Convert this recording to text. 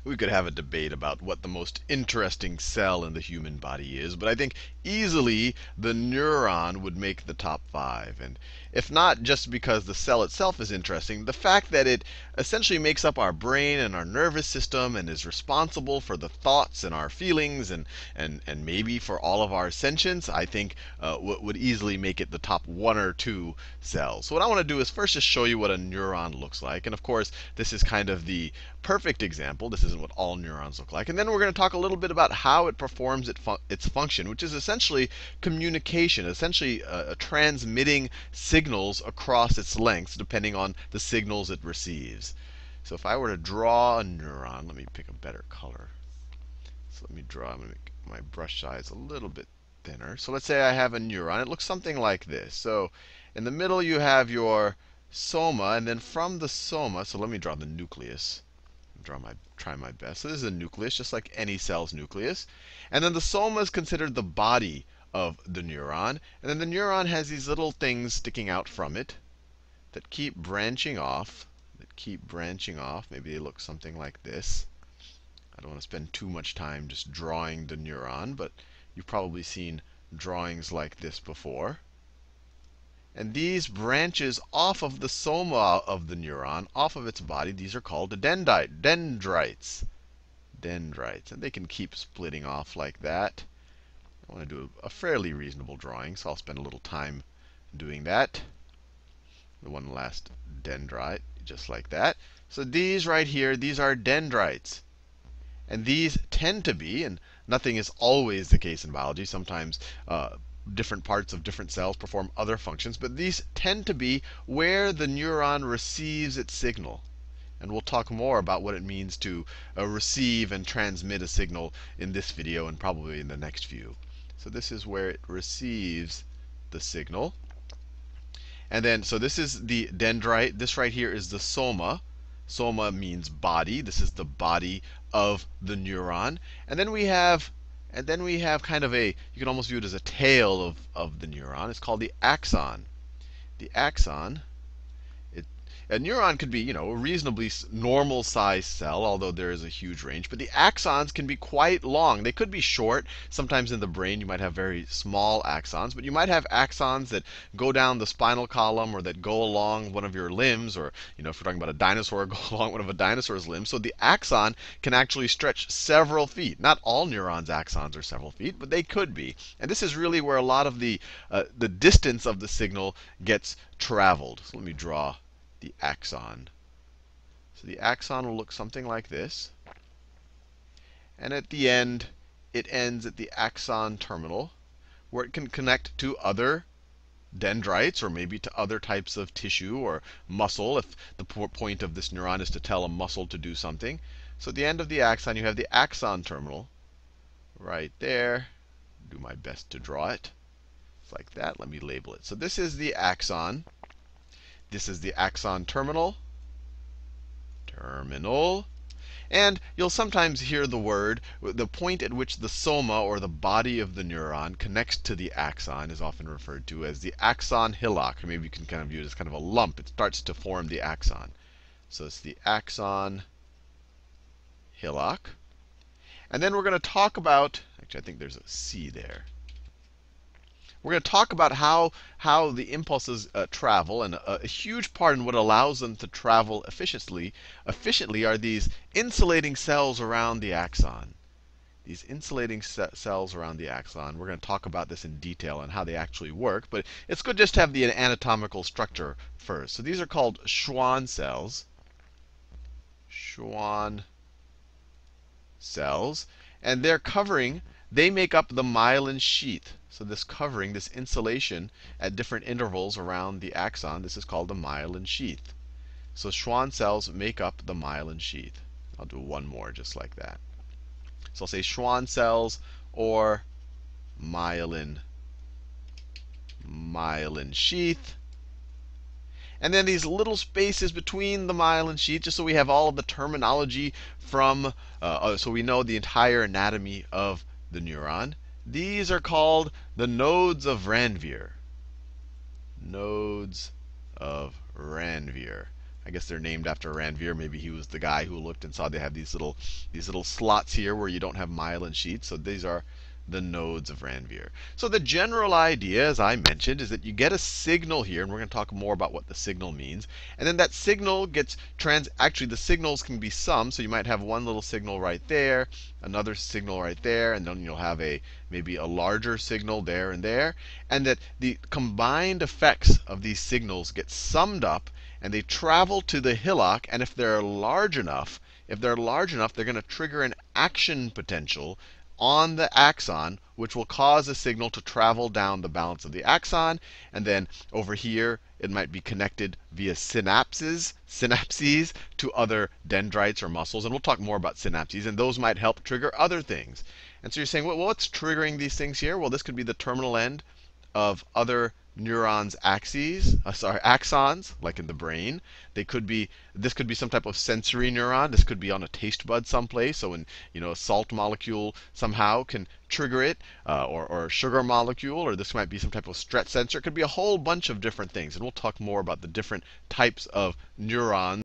we could have a debate about what the most interesting cell in the human body is, but I think easily the neuron would make the top 5. And if not just because the cell itself is interesting, the fact that it essentially makes up our brain and our nervous system and is responsible for the thoughts and our feelings and maybe for all of our sentience, I think would easily make it the top 1 or 2 cells. So what I want to do is first just show you what a neuron looks like. And of course, this is kind of the perfect example. This isn't what all neurons look like. And then we're going to talk a little bit about how it performs its function, which is essentially communication, essentially transmitting signals across its lengths depending on the signals it receives. So if I were to draw a neuron, let me pick a better color. So let me draw. I'm going to make my brush size a little bit thinner. So let's say I have a neuron. It looks something like this. So in the middle you have your soma, and then from the soma, so let me draw the nucleus. Try my best. So this is a nucleus, just like any cell's nucleus. And then the soma is considered the body of the neuron. And then the neuron has these little things sticking out from it that keep branching off. Maybe they look something like this. I don't want to spend too much time just drawing the neuron, but you've probably seen drawings like this before. And these branches off of the soma of the neuron, off of its body, these are called dendrites. Dendrites. And they can keep splitting off like that. I want to do a fairly reasonable drawing, so I'll spend a little time doing that. The one last dendrite, just like that. So these right here, these are dendrites. And these tend to be, and nothing is always the case in biology, sometimes different parts of different cells perform other functions, but these tend to be where the neuron receives its signal. And we'll talk more about what it means to receive and transmit a signal in this video and probably in the next few. So this is where it receives the signal. And then, so this is the dendrite. This right here is the soma. Soma means body. This is the body of the neuron. And then we have kind of a, you can almost view it as a tail of the neuron. It's called the axon. The axon, a neuron could be, a reasonably normal sized cell, although there is a huge range. But the axons can be quite long. They could be short. Sometimes in the brain you might have very small axons, but you might have axons that go down the spinal column or that go along one of your limbs, or if we're talking about a dinosaur, go along one of a dinosaur's limbs. So the axon can actually stretch several feet. Not all neurons' axons are several feet, but they could be. And this is really where a lot of the distance of the signal gets traveled. So let me draw the axon. So the axon will look something like this. And at the end, it ends at the axon terminal, where it can connect to other dendrites or maybe to other types of tissue or muscle, if the point of this neuron is to tell a muscle to do something. So at the end of the axon, you have the axon terminal right there. Do my best to draw it. It's like that. Let me label it. So this is the axon. This is the axon terminal. And you'll sometimes hear the point at which the soma, or the body of the neuron, connects to the axon is often referred to as the axon hillock. Or maybe you can kind of view it as kind of a lump. It starts to form the axon. So it's the axon hillock. And then we're going to talk about, actually I think there's a C there. We're going to talk about how the impulses travel, and a huge part in what allows them to travel efficiently are these insulating cells around the axon. These insulating cells around the axon. We're going to talk about this in detail and how they actually work, but it's good just to have the anatomical structure first. So these are called Schwann cells. Schwann cells, and they make up the myelin sheath. So this covering, this insulation at different intervals around the axon, this is called the myelin sheath. So Schwann cells make up the myelin sheath. I'll do one more just like that. So I'll say Schwann cells or myelin sheath. And then these little spaces between the myelin sheath, just so we have all of the terminology from, so we know the entire anatomy of the neuron. These are called the nodes of Ranvier. Nodes of Ranvier. I guess they're named after Ranvier. Maybe he was the guy who looked and saw they have these little slots here where you don't have myelin sheets. So these are the nodes of Ranvier. So the general idea, as I mentioned, is that you get a signal here, and we're going to talk more about what the signal means. And then that signal gets actually the signals can be summed. So you might have one little signal right there, another signal right there, and then you'll have maybe a larger signal there and there. And that the combined effects of these signals get summed up, and they travel to the hillock. And if they're large enough, they're going to trigger an action potential on the axon, which will cause a signal to travel down the balance of the axon. And then over here, it might be connected via synapses to other dendrites or muscles. And we'll talk more about synapses. And those might help trigger other things. And so you're saying, well, what's triggering these things here? Well, this could be the terminal end of other neurons' axons, like in the brain. This could be some type of sensory neuron. This could be on a taste bud someplace. So when a salt molecule somehow can trigger it, or a sugar molecule, or this might be some type of stress sensor. It could be a whole bunch of different things. And we'll talk more about the different types of neurons